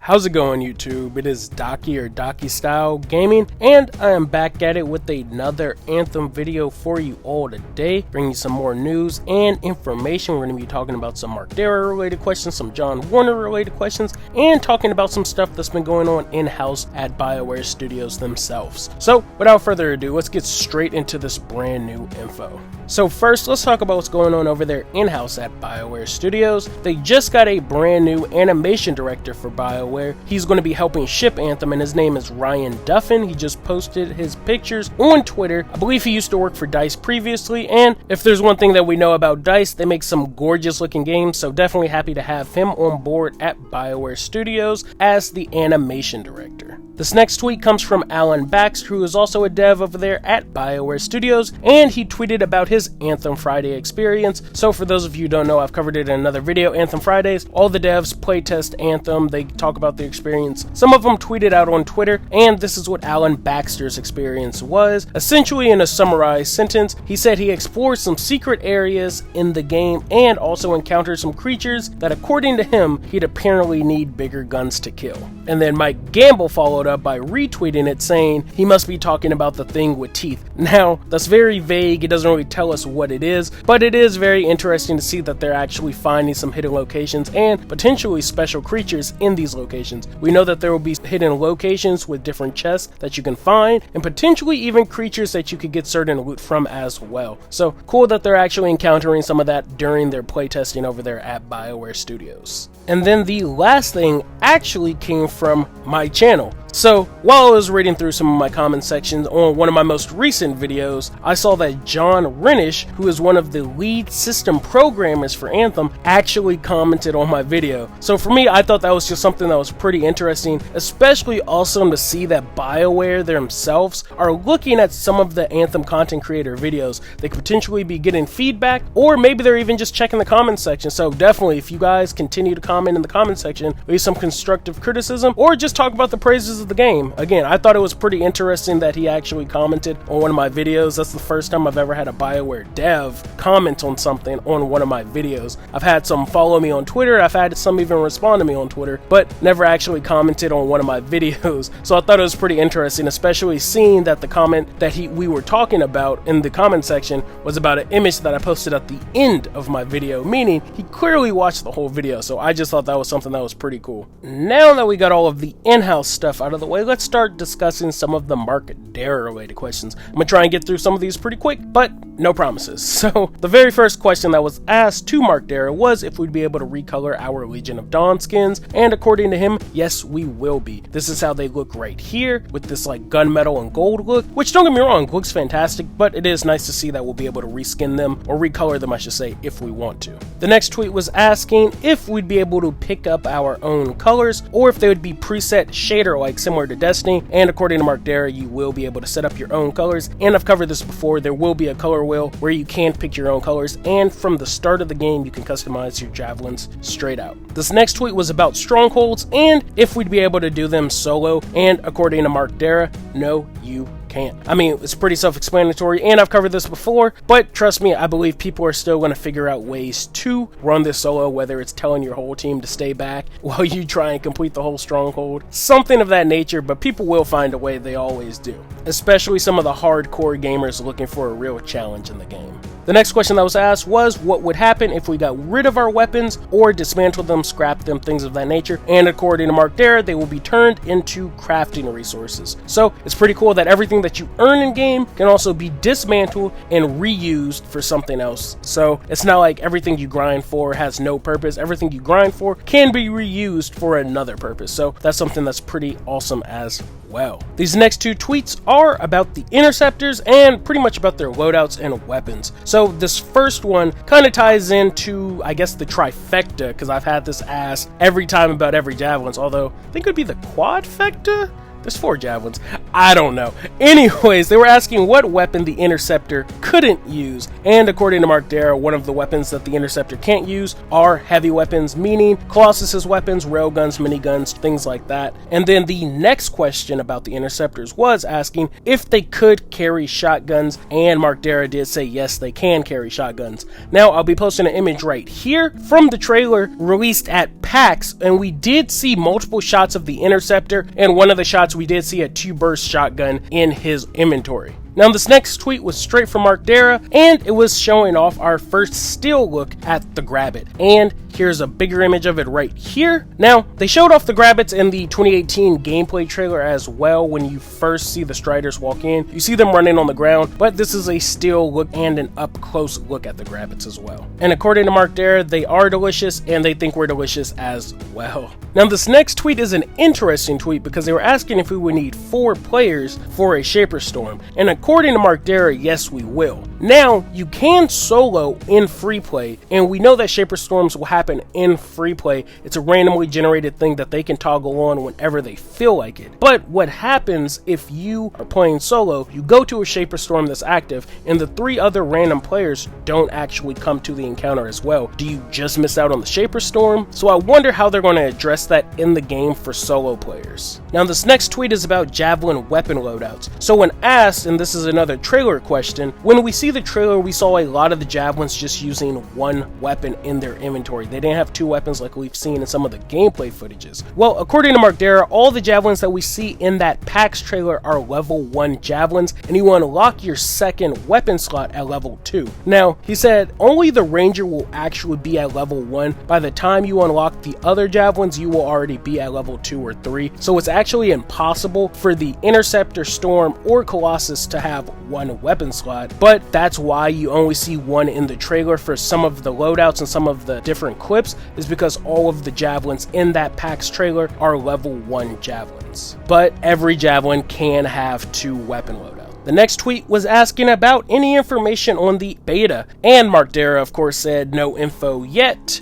How's it going, YouTube? It is Docky or Docky Style Gaming, and I am back at it with another Anthem video for you all today, bringing you some more news and information. We're going to be talking about some Mark Darrah related questions, some John Warner related questions, and talking about some stuff that's been going on in-house at Bioware Studios themselves. So, without further ado, let's get straight into this brand new info. So first, let's talk about what's going on over there in-house at Bioware Studios. They just got a brand new animation director for Bioware. He's going to be helping ship Anthem, and his name is Ryan Duffin. He just posted his pictures on Twitter. I believe he used to work for DICE previously, and if there's one thing that we know about DICE, they make some gorgeous looking games, so definitely happy to have him on board at Bioware Studios as the animation director. This next tweet comes from Alan Baxter, who is also a dev over there at Bioware Studios, and he tweeted about his Anthem Friday experience. So for those of you who don't know, I've covered it in another video, Anthem Fridays. All the devs playtest Anthem, they talk about the experience. Some of them tweeted out on Twitter, and this is what Alan Baxter's experience was. Essentially, in a summarized sentence, he said he explored some secret areas in the game and also encountered some creatures that, according to him, he'd apparently need bigger guns to kill. And then Mike Gamble followed up by retweeting it, saying he must be talking about the thing with teeth. Now, that's very vague, it doesn't really tell us what it is, but it is very interesting to see that they're actually finding some hidden locations and potentially special creatures in these locations. We know that there will be hidden locations with different chests that you can find, and potentially even creatures that you could get certain loot from as well. So cool that they're actually encountering some of that during their playtesting over there at Bioware Studios. And then the last thing actually came from my channel. So, while I was reading through some of my comment sections on one of my most recent videos, I saw that John Renish, who is one of the lead system programmers for Anthem, actually commented on my video. So for me, I thought that was just something that was pretty interesting, especially awesome to see that Bioware themselves are looking at some of the Anthem content creator videos. They could potentially be getting feedback, or maybe they're even just checking the comment section. So definitely, if you guys continue to comment in the comment section, leave some constructive criticism, or just talk about the praises of the game. Again, I thought it was pretty interesting that he actually commented on one of my videos. That's the first time I've ever had a Bioware dev comment on something on one of my videos. I've had some follow me on Twitter, I've had some even respond to me on Twitter, but never actually commented on one of my videos. So I thought it was pretty interesting, especially seeing that the comment that we were talking about in the comment section was about an image that I posted at the end of my video, meaning he clearly watched the whole video. So I just thought that was something that was pretty cool. Now that we got all of the in-house stuff out of the way, let's start discussing some of the Mark Darrah related questions. I'm gonna try and get through some of these pretty quick, but no promises. So the very first question that was asked to Mark Darrah was if we'd be able to recolor our Legion of Dawn skins, and according to him, yes, we will be. This is how they look right here, with this like gunmetal and gold look, which, don't get me wrong, looks fantastic, but it is nice to see that we'll be able to reskin them, or recolor them I should say, if we want to. The next tweet was asking if we'd be able to pick up our own colors, or if they would be preset shader like similar to Destiny, and according to Mark Darrah, you will be able to set up your own colors, and I've covered this before. There will be a color wheel where you can pick your own colors, and from the start of the game you can customize your javelins straight out. This next tweet was about strongholds and if we'd be able to do them solo, and according to Mark Darrah, no, you can't. I mean, it's pretty self-explanatory, and I've covered this before, but trust me, I believe people are still going to figure out ways to run this solo, whether it's telling your whole team to stay back while you try and complete the whole stronghold, something of that nature, but people will find a way, they always do. Especially some of the hardcore gamers looking for a real challenge in the game. The next question that was asked was what would happen if we got rid of our weapons or dismantled them, scrapped them, things of that nature, and according to Mark Darrah, they will be turned into crafting resources. So it's pretty cool that everything that you earn in game can also be dismantled and reused for something else. So it's not like everything you grind for has no purpose. Everything you grind for can be reused for another purpose. So that's something that's pretty awesome as well. These next two tweets are about the Interceptors and pretty much about their loadouts and weapons. So this first one kind of ties into, I guess, the trifecta, because I've had this asked every time about every Javelins, although I think it would be the quadfecta. There's 4 Javelins. I don't know. Anyways, they were asking what weapon the Interceptor couldn't use. And according to Mark Darrah, one of the weapons that the Interceptor can't use are heavy weapons, meaning Colossus's weapons, railguns, miniguns, things like that. And then the next question about the Interceptors was asking if they could carry shotguns, and Mark Darrah did say yes, they can carry shotguns. Now, I'll be posting an image right here from the trailer released at PAX, and we did see multiple shots of the Interceptor, and one of the shots we did see a 2-burst shotgun in his inventory. Now, this next tweet was straight from Mark Darrah, and it was showing off our first still look at the Grabbit. And here's a bigger image of it right here. Now, they showed off the Grabbits in the 2018 gameplay trailer as well. When you first see the Striders walk in, you see them running on the ground, but this is a still look and an up-close look at the Grabbits as well. And according to Mark Darrah, they are delicious, and they think we're delicious as well. Now, this next tweet is an interesting tweet because they were asking if we would need 4 players for a Shaper Storm. And according to Mark Darrah, yes, we will. Now, you can solo in free play, and we know that Shaper Storms will happen in free play. It's a randomly generated thing that they can toggle on whenever they feel like it. But what happens if you are playing solo, you go to a Shaper Storm that's active, and the 3 other random players don't actually come to the encounter as well? Do you just miss out on the Shaper Storm? So I wonder how they're going to address that in the game for solo players. Now, this next tweet is about Javelin weapon loadouts. So when asked, and this is another trailer question, when we see the trailer, we saw a lot of the Javelins just using 1 weapon in their inventory. They didn't have 2 weapons like we've seen in some of the gameplay footages. Well, according to Mark Darrah, all the Javelins that we see in that PAX trailer are level 1 Javelins, and you unlock your second weapon slot at level 2. Now, he said only the Ranger will actually be at level 1. By the time you unlock the other Javelins, you will already be at level 2 or 3. So it's actually impossible for the Interceptor, Storm, or Colossus to have 1 weapon slot, but that's why you only see 1 in the trailer for some of the loadouts and some of the different clips, is because all of the Javelins in that PAX trailer are level 1 Javelins. But every Javelin can have 2 weapon loadouts. The next tweet was asking about any information on the beta, and Mark Darrah, of course, said no info yet, ...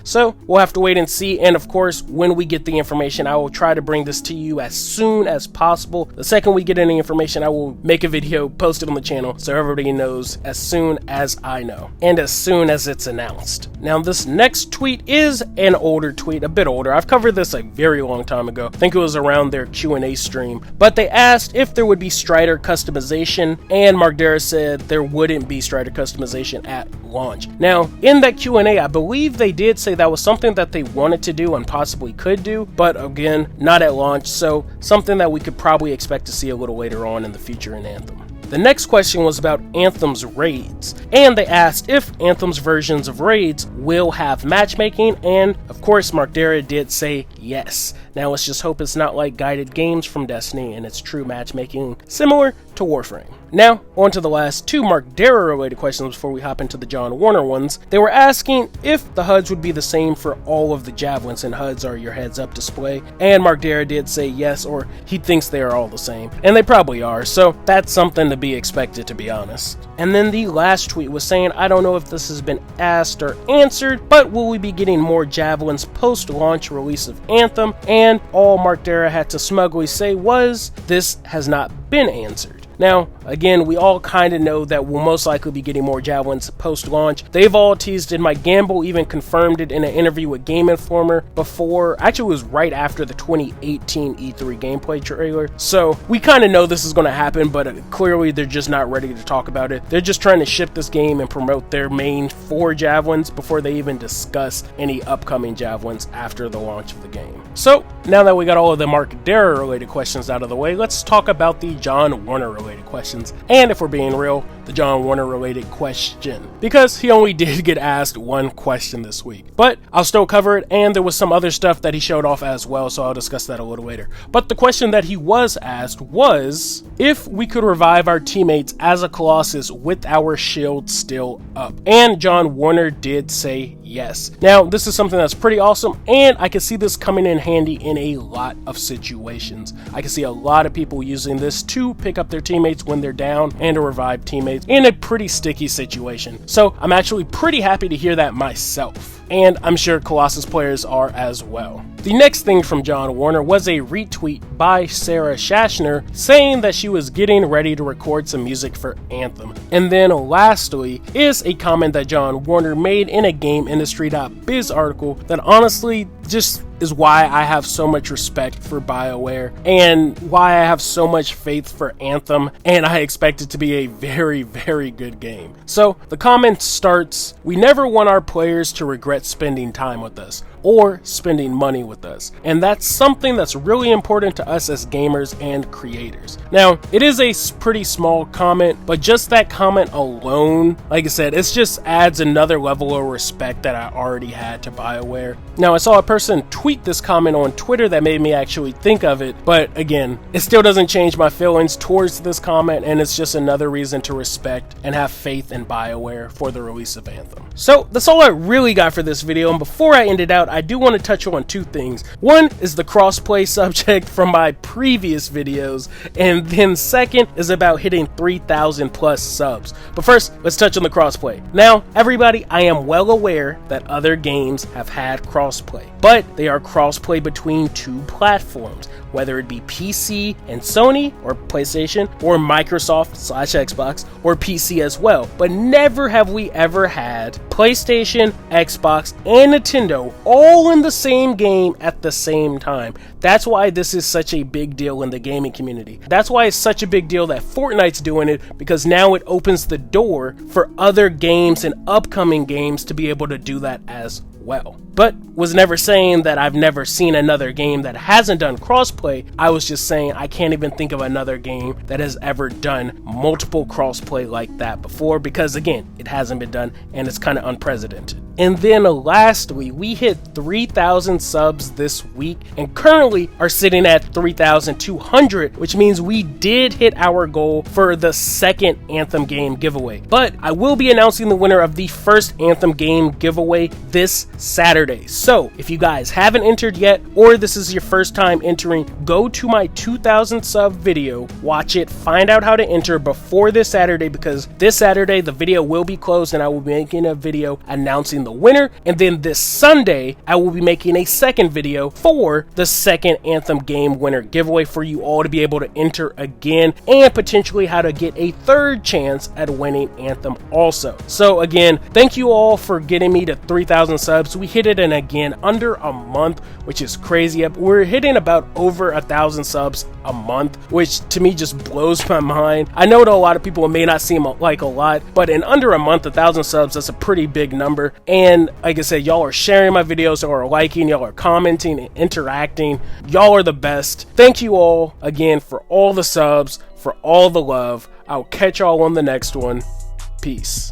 So we'll have to wait and see, and of course, when we get the information, I will try to bring this to you as soon as possible. The second we get any information, I will make a video, post it on the channel, so everybody knows as soon as I know, and as soon as it's announced. Now, this next tweet is an older tweet, a bit older. I've covered this a very long time ago. I think it was around their Q&A stream, but they asked if there would be Strider customization, and Mark Darrah said there wouldn't be Strider customization at launch. Now, in that Q&A, I believe they did say that was something that they wanted to do and possibly could do, but again, not at launch, so something that we could probably expect to see a little later on in the future in Anthem. The next question was about Anthem's raids, and they asked if Anthem's versions of raids will have matchmaking, and of course Mark Darrah did say yes. Now let's just hope it's not like guided games from Destiny and it's true matchmaking similar to Warframe. Now, on to the last 2 Mark Darrah related questions before we hop into the John Warner ones. They were asking if the HUDs would be the same for all of the Javelins, and HUDs are your heads up display, and Mark Darrah did say yes, or he thinks they are all the same, and they probably are, so that's something to be expected, to be honest. And then the last tweet was saying, I don't know if this has been asked or answered, but will we be getting more Javelins post-launch release of Anthem? And all Mark Darrah had to smugly say was, this has not been answered. Now, again, we all kind of know that we'll most likely be getting more Javelins post-launch. They've all teased it. Mike Gamble even confirmed it in an interview with Game Informer before, actually it was right after the 2018 E3 gameplay trailer. So we kind of know this is going to happen, but clearly they're just not ready to talk about it. They're just trying to ship this game and promote their main 4 Javelins before they even discuss any upcoming Javelins after the launch of the game. So now that we got all of the Mark Darrah related questions out of the way, let's talk about the John Warner related questions, and if we're being real, the John Warner related question, because he only did get asked 1 question this week, but I'll still cover it, and there was some other stuff that he showed off as well, so I'll discuss that a little later. But the question that he was asked was if we could revive our teammates as a Colossus with our shield still up, and John Warner did say yes. Now, this is something that's pretty awesome, and I can see this coming in handy in a lot of situations. I can see a lot of people using this to pick up their teammates when they're down and to revive teammates. teammates in a pretty sticky situation. So I'm actually pretty happy to hear that myself, and I'm sure Colossus players are as well. The next thing from John Warner was a retweet by Sarah Schachner saying that she was getting ready to record some music for Anthem. And then lastly is a comment that John Warner made in a GameIndustry.biz article that honestly just is why I have so much respect for Bioware and why I have so much faith for Anthem, and I expect it to be a very, very good game. So the comment starts, "We never want our players to regret spending time with us or spending money with us, and that's something that's really important to us as gamers and creators." Now, it is a pretty small comment, but just that comment alone, like I said, it just adds another level of respect that I already had to Bioware. Now, I saw a person tweet this comment on Twitter that made me actually think of it, but again, it still doesn't change my feelings towards this comment, and it's just another reason to respect and have faith in Bioware for the release of Anthem. So that's all I really got for this video, and before I end it out, I do want to touch on two things. One is the crossplay subject from my previous videos, and then second is about hitting 3,000 plus subs. But first, let's touch on the crossplay. Now, everybody, I am well aware that other games have had crossplay, but they are crossplay between two platforms, whether it be PC and Sony, or PlayStation, or Microsoft/Xbox, or PC as well. But never have we ever had PlayStation, Xbox, and Nintendo all in the same game at the same time. That's why this is such a big deal in the gaming community. That's why it's such a big deal that Fortnite's doing it, because now it opens the door for other games and upcoming games to be able to do that as well. But was never saying that I've never seen another game that hasn't done crossplay. I was just saying I can't even think of another game that has ever done multiple crossplay like that before, because again, it hasn't been done and it's kind of unprecedented. And then lastly, we hit 3,000 subs this week and currently are sitting at 3,200, which means we did hit our goal for the second Anthem game giveaway. But I will be announcing the winner of the first Anthem game giveaway this Saturday. So if you guys haven't entered yet, or this is your first time entering, go to my 2,000 sub video, watch it, find out how to enter before this Saturday, because this Saturday the video will be closed and I will be making a video announcing the winner, and then this Sunday I will be making a second video for the second Anthem game winner giveaway for you all to be able to enter again, and potentially how to get a third chance at winning Anthem also. So again, thank you all for getting me to 3,000 subs. We hit it in again under a month, which is crazy. We're hitting about over 1,000 subs a month, which to me just blows my mind. I know to a lot of people it may not seem like a lot, but in under a month, 1,000 subs, that's a pretty big number. And like I said, y'all are sharing my videos, y'all are liking, y'all are commenting and interacting. Y'all are the best. Thank you all again for all the subs, for all the love. I'll catch y'all on the next one. Peace.